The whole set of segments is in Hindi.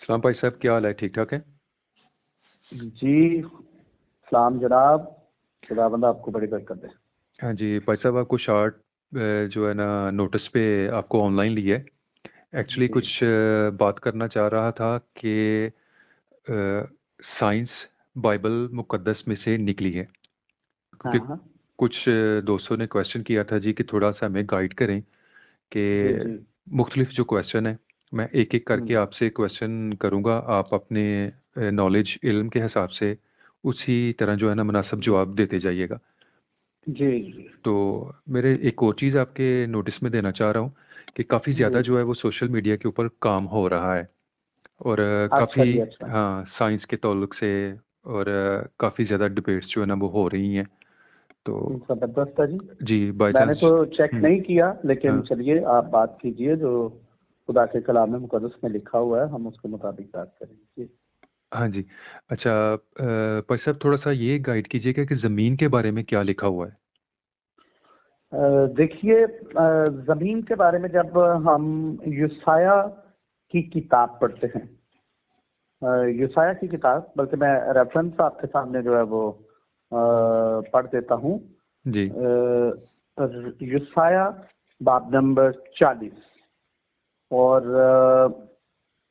सलाम भाई साहब, क्या हाल है? ठीक ठाक है? जी। सलाम जनाब। खुदाबंद आपको बड़ी बरकत दे। हाँ जी भाई साहब, आपको शार्ट जो है ना नोटिस पे आपको ऑनलाइन लिया है। एक्चुअली जी। कुछ बात करना चाह रहा था कि साइंस बाइबल मुकद्दस में से निकली है, हाँ क्योंकि हाँ। कुछ दोस्तों ने क्वेश्चन किया था जी कि थोड़ा सा हमें गाइड करें जी कि जी। मुख्तलिफ जो क्वेश्चन है, मैं एक एक करके हम्म। आपसे क्वेश्चन करूंगा। आप अपने नॉलेज इल्म के हिसाब से उसी तरह जो है ना मुनासिब जी जवाब देते जाइएगा। जी जी तो मेरे एक और चीज़ आपके नोटिस में देना चाह रहा हूँ कि काफ़ी ज़्यादा जी। जो है वो सोशल मीडिया के ऊपर काम हो रहा है, और अच्छा काफ़ी, जी अच्छा। हाँ, साइंस के ताल्लुक से, और काफ़ी ज़्यादा डिबेट्स जो है ना वो हो रही हैं। तो जबरदस्त है जी। जी, बाय मैंने चांस। तो चेक हम्म। नहीं किया, लेकिन हाँ। चलिए आप बात कीजिए। जो खुदा के कलाम में मुकद्दस में लिखा हुआ है हम उसके मुताबिक बात करेंगे जी। हाँ जी। अच्छा, भाई साहब थोड़ा सा ये गाइड कीजिएगा कि ज़मीन के बारे में क्या लिखा हुआ है। देखिए, जमीन के बारे में जब हम यशाया की किताब पढ़ते हैं, यशाया की किताब, बल्कि मैं रेफरेंस आपके सामने जो है वो पढ़ देता हूँ। जी। यशाया बाब नंबर 40, और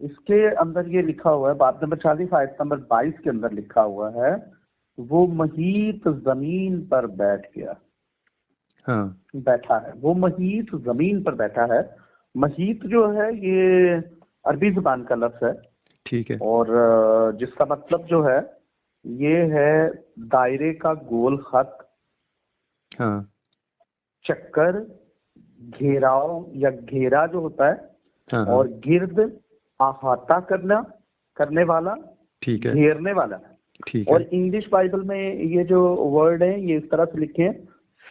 इसके अंदर ये लिखा हुआ है, बाब नंबर 40 आयत नंबर 22 के अंदर लिखा हुआ है, वो महीत जमीन पर हाँ। बैठा है। वो महीत जमीन पर बैठा है। महीत जो है ये अरबी जुबान का लफ्ज है, ठीक है। और जिसका मतलब जो है ये है दायरे का गोल खत, हाँ चक्कर, घेराव या घेरा जो होता है, हाँ हाँ। और गिर्द, अहाता करना, करने वाला, ठीक है। घेरने वाला। ठीक और है। इंग्लिश बाइबल में ये जो वर्ड है ये इस तरह से लिखे हैं,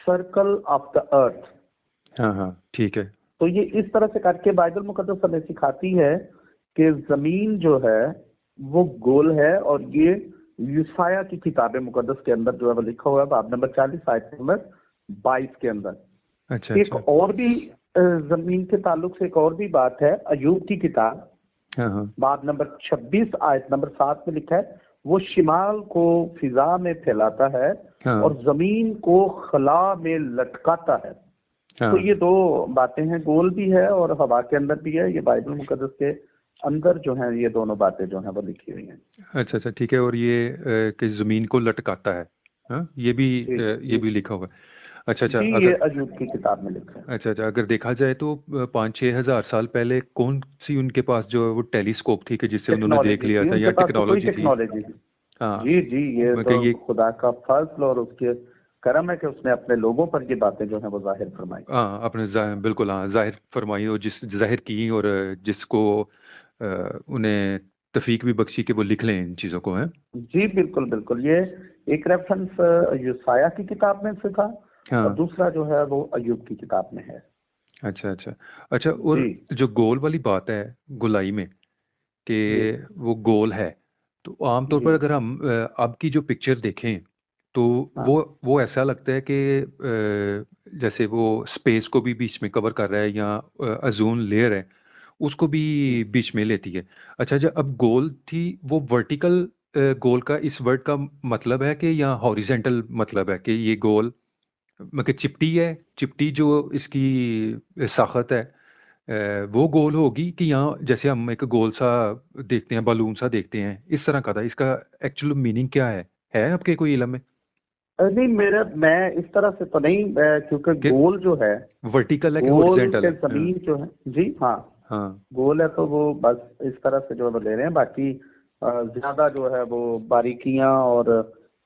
सर्कल ऑफ द अर्थ। हाँ हाँ। ठीक है। तो ये इस तरह से करके बाइबल मुकद्दस हमें सिखाती है कि जमीन जो है वो गोल है। और ये यूसाया की किताब मुकद्दस के अंदर जो है वो लिखा हुआ है, बाब नंबर 40 आयत नंबर 22 के अच्छा अंदर। एक अच्छा। और भी जमीन के ताल्लुक से एक और भी बात है, अयूब की किताब, हाँ हाँ। बाब नंबर 26 आयत नंबर 7 में लिखा है, वो शिमाल को फिजा में फैलाता है और हाँ जमीन को खला में लटकाता है। तो हाँ। ये दो बातें हैं, गोल भी है और हवा के अंदर भी है। ये बाइबल मुकद्दस के अंदर जो है ये दोनों बातें जो हैं वो लिखी हुई हैं। अच्छा अच्छा, ठीक है। और ये कि ज़मीन को लटकाता है, हाँ, जी ये जी भी लिखा हुआ है। अच्छा अच्छा, जी। ये अगर, अयूब की किताब में लिखा है। अच्छा अच्छा, अगर देखा जाए तो 5-6 हज़ार साल पहले कौन सी उनके पास जो है वो टेलीस्कोप थी कि जिससे उन्होंने देख टेक्नोलॉजी लिया थी था, उनके या पास, तो कोई टेक्नोलॉजी थी? टेक्नोलॉजी थी। हाँ। जी जी, ये मैं तो कह ये, खुदा का फजल और उसके करम है कि उसने अपने लोगों पर ये बातें जो है वो जाहिर फरमाई। हाँ, आपने बिल्कुल, हाँ, जाहिर फरमाई, और जिस जाहिर की, और जिसको उन्हें तफीक भी बख्शी कि वो लिख लें इन चीज़ों को, हैं। जी बिल्कुल बिल्कुल। ये एक रेफरेंस यूसाया की किताब में से था, और हाँ। दूसरा जो है वो अयूब की किताब में है। अच्छा अच्छा। अच्छा, जी और जो गोल वाली बात है, गोलाई में, कि जी वो गोल है, तो आमतौर जी। पर अगर हम अब की जो पिक्चर देखें, तो हाँ वो ऐसा लगता है कि जैसे वो स्पेस को भी बीच में कवर कर रहा है, या ओजोन लेयर है उसको भी जी। बीच में लेती है। अच्छा, जब अब गोल थी, वो वर्टिकल गोल का इस वर्ड का मतलब है कि, या हॉरिजेंटल मतलब है कि ये गोल, मतलब चिपटी है, चिपटी जो इसकी साखत है, वो गोल होगी, कि यहाँ जैसे हम एक गोल सा देखते हैं, बलून सा देखते हैं, इस तरह का था? इसका एक्चुअल मीनिंग क्या है आपके कोई इलम में? नहीं, मेरा मैं इस तरह से तो नहीं, क्योंकि कि गोल जो है, वर्टिकल है कि गोल हॉरिजेंटल से है? हाँ जमीन जो है, जी हाँ, हाँ। गोल है तो वो बस इस तरह से जो है वो ले रहे हैं। बाकी ज्यादा जो है वो बारीकियां और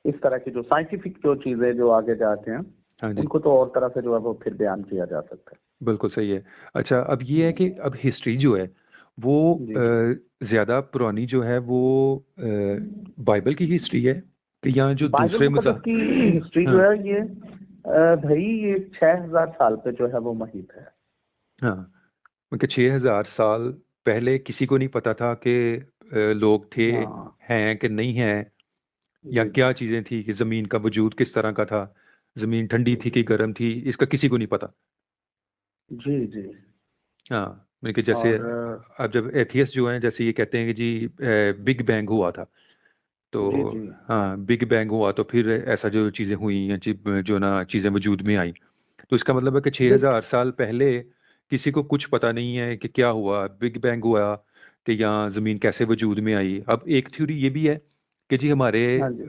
इस तरह की जो साइंटिफिक जो चीजें जो आगे जाते हैं, हाँ जी, उनको तो और तरह से जो है वो फिर बयान किया जा सकता बिल्कुल सही है। अच्छा, अब ये है है। कि अब हिस्ट्री जो है वो जी जी। ज़्यादा पुरानी जो है वो बाइबल की हिस्ट्री है, कि यहाँ जो बाइबल दूसरे मज़ा, मुकद्दस की हिस्ट्री जो हाँ है ये भाई ये 6000 साल पे जो है वो महीत है। हाँ, उनके 6,000 साल पहले किसी को नहीं पता था कि लोग थे, हाँ हैं कि नहीं हैं, या जी जी क्या चीज़ें थी, कि ज़मीन का वजूद किस तरह का था, ज़मीन ठंडी जी थी कि गर्म थी, इसका किसी को नहीं पता। जी जी। हाँ। मतलब कि जैसे और अब जब एथियस्ट जो हैं जैसे ये कहते हैं कि जी बिग बैंग हुआ था, तो जी जी हाँ बिग बैंग हुआ तो फिर ऐसा जो चीज़ें हुई हैं जो ना चीज़ें वजूद में आई, तो इसका मतलब है कि देख 6000 साल पहले किसी को कुछ पता नहीं है कि क्या हुआ, बिग बैंग हुआ कि यहाँ ज़मीन कैसे वजूद में आई। अब एक थ्योरी ये भी है कि जी हमारे हाँ जी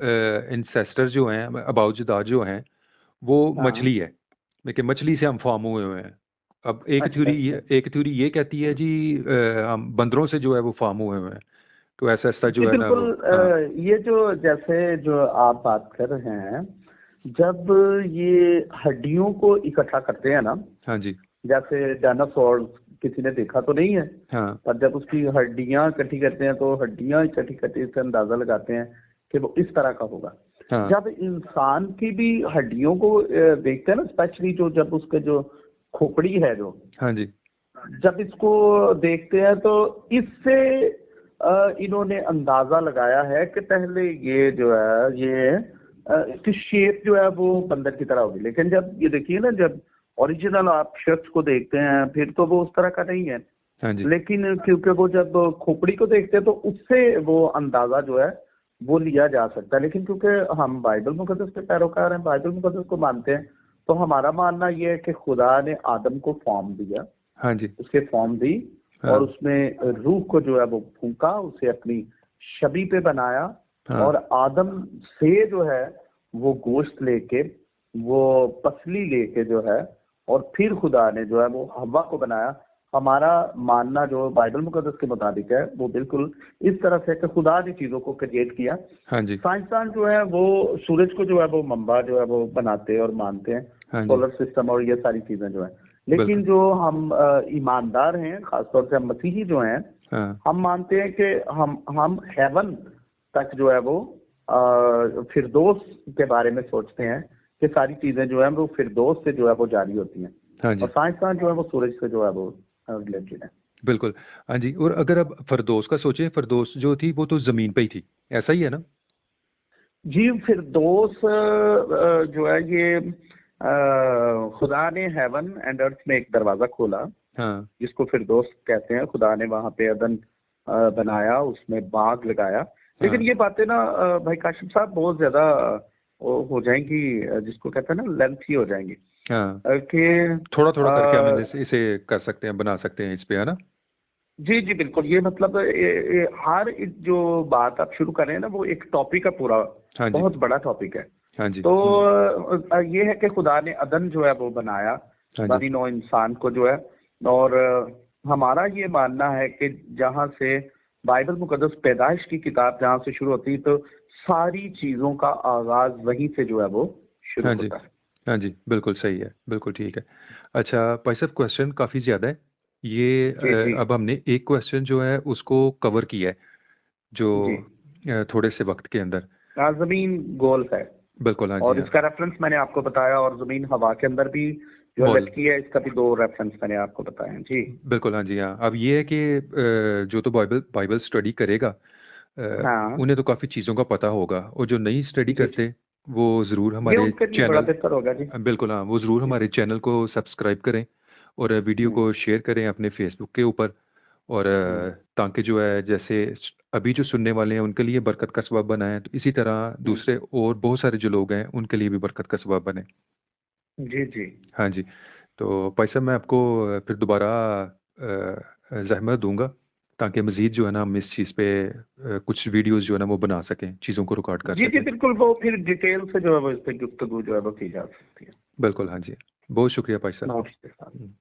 इंसेस्टर जो हैं, अबाउजदाद जो हैं, वो हाँ मछली है, लेकिन मछली से हम फॉर्म हुए हुए हैं। अब अच्छा अच्छा एक थ्योरी ये कहती है जी हम बंदरों से जो है वो फॉर्म हुए हुए हैं, तो ऐसा ऐसा जी जो है ना बिल्कुल। वो। हाँ ये जो जैसे जो आप बात कर रहे हैं, जब ये हड्डियों को इकट्ठा करते हैं ना, हाँ जी जैसे डायनासोर किसी ने देखा तो नहीं है, हाँ पर जब उसकी हड्डियां इकट्ठी करते हैं तो हड्डियां इकट्ठी करके इससे अंदाजा लगाते हैं कि वो इस तरह का होगा। हाँ जब इंसान की भी हड्डियों को देखते हैं ना, स्पेशली जो जब उसके जो खोपड़ी है जो, हाँ जी जब इसको देखते हैं तो इससे इन्होंने अंदाजा लगाया है कि पहले ये जो है ये इसकी शेप जो है वो बंदर की तरह होगी, लेकिन जब ये देखिए ना, जब ओरिजिनल आप शख्स को देखते हैं फिर तो वो उस तरह का नहीं है। हाँ जी लेकिन क्योंकि वो जब खोपड़ी को देखते हैं तो उससे वो अंदाजा जो है वो लिया जा सकता है। लेकिन क्योंकि हम बाइबल मुकद्दस के पैरोकार हैं, बाइबल मुकद्दस को मानते हैं, तो हमारा मानना ये है कि खुदा ने आदम को फॉर्म दिया, हाँ जी उसके फॉर्म दी, और हाँ उसमें रूह को जो है वो फूंका, उसे अपनी छवि पे बनाया, हाँ और आदम से जो है वो गोश्त लेके, वो पसली लेके जो है, और फिर खुदा ने जो है वो हवा को बनाया। हमारा मानना जो बाइबल मुकद्दस के मुताबिक है वो बिल्कुल इस तरह से कि खुदा ने चीजों को क्रिएट किया। हाँ जी साइंसदान जो है वो सूरज को जो है वो मंबा जो है वो बनाते हैं और मानते हैं, हाँ जी सोलर सिस्टम और ये सारी चीजें जो है। लेकिन बिल्कुल जो हम ईमानदार हैं, खासतौर से हम मसीही जो हैं, हाँ हम मानते हैं कि हम हेवन तक जो है वो फिरदौस के बारे में सोचते हैं कि सारी चीजें जो है वो फिरदौस से जो है वो जारी होती हैं। हाँ और जी साइंसदान जो है वो सूरज से जो है वो रिलेटेड है। बिल्कुल। हाँ जी, और अगर अब फरदौस का सोचें, फरदौस जो थी वो तो जमीन पे ही थी, ऐसा ही है ना? जी फिरदौस जो है ये खुदा ने हेवन एंड अर्थ में एक दरवाजा खोला, हाँ जिसको फिरदौस कहते हैं। खुदा ने वहां पे अदन बनाया, उसमें बाग लगाया। लेकिन हाँ ये बातें ना भाई काशिफ साहब बहुत ज्यादा वो हो जाएंगी, जिसको कहते हैं ना लेंथी हो जाएंगी, हाँ, कि थोड़ा थोड़ा करके हम इसे कर सकते हैं, बना सकते हैं इस पे, है ना? जी जी बिल्कुल। ये मतलब हर जो बात आप शुरू कर रहे हैं ना वो एक टॉपिक है पूरा, हाँ जी बहुत बड़ा टॉपिक है। हाँ जी तो ये है कि खुदा ने अदन जो है वो बनाया, हाँ जी बनी नौ इंसान को जो है। और हमारा ये मानना है कि जहाँ से बाइबल मुकद्दस पैदाइश की किताब जहाँ से शुरू होती है, तो सारी चीजों का आगाज वहीं से जो है वो शुरू हाँ जी होता है। हाँ जी, बिल्कुल सही है, बिल्कुल ठीक है। अच्छा भाई साहब, क्वेश्चन काफ़ी ज़्यादा है। ये जी जी अब हमने एक क्वेश्चन जो है उसको कवर किया है, जो जी। थोड़े से वक्त के अंदर। जमीन गोल है, बिल्कुल, हाँ जी और हाँ। इसका रेफरेंस मैंने आपको बताया, और जमीन हवा के अंदर भी जो मॉल, लटकी है, इसका भी दो रेफरेंस मैंने आपको बताया हैं। जी बिल्कुल हाँ जी हाँ। अब ये है कि जो तो बाइबल बाइबल स्टडी करेगा, हाँ उन्हें तो काफ़ी चीज़ों का पता होगा, और जो नहीं स्टडी जी जी। करते वो ज़रूर ये हमारे उनके लिए बड़ा चैनल, बेहतर होगा जी। बिल्कुल हाँ, वो ज़रूर जी हमारे चैनल को सब्सक्राइब करें, और वीडियो हम्म को शेयर करें अपने फेसबुक के ऊपर, और हम्म ताकि जो है जैसे अभी जो सुनने वाले हैं उनके लिए बरकत का सबब बनाए, तो इसी तरह हम्म। दूसरे और बहुत सारे जो लोग हैं उनके लिए भी बरकत का सबब बने। जी जी हाँ जी। तो भाई साहब, मैं आपको फिर दोबारा ज़हमत दूँगा, ताकि मज़ीद जो है ना हम इस चीज़ पे कुछ वीडियोज़ जो है ना वो बना सकें, चीज़ों को रिकॉर्ड कर जी जी सकें। बिल्कुल। वो फिर डिटेल से जो है वो इस पे गुफ्तगू जो है वो की जा सकती है। बिल्कुल, हाँ जी। बहुत शुक्रिया भाई साहब। नोट्स के साथ। हुँ।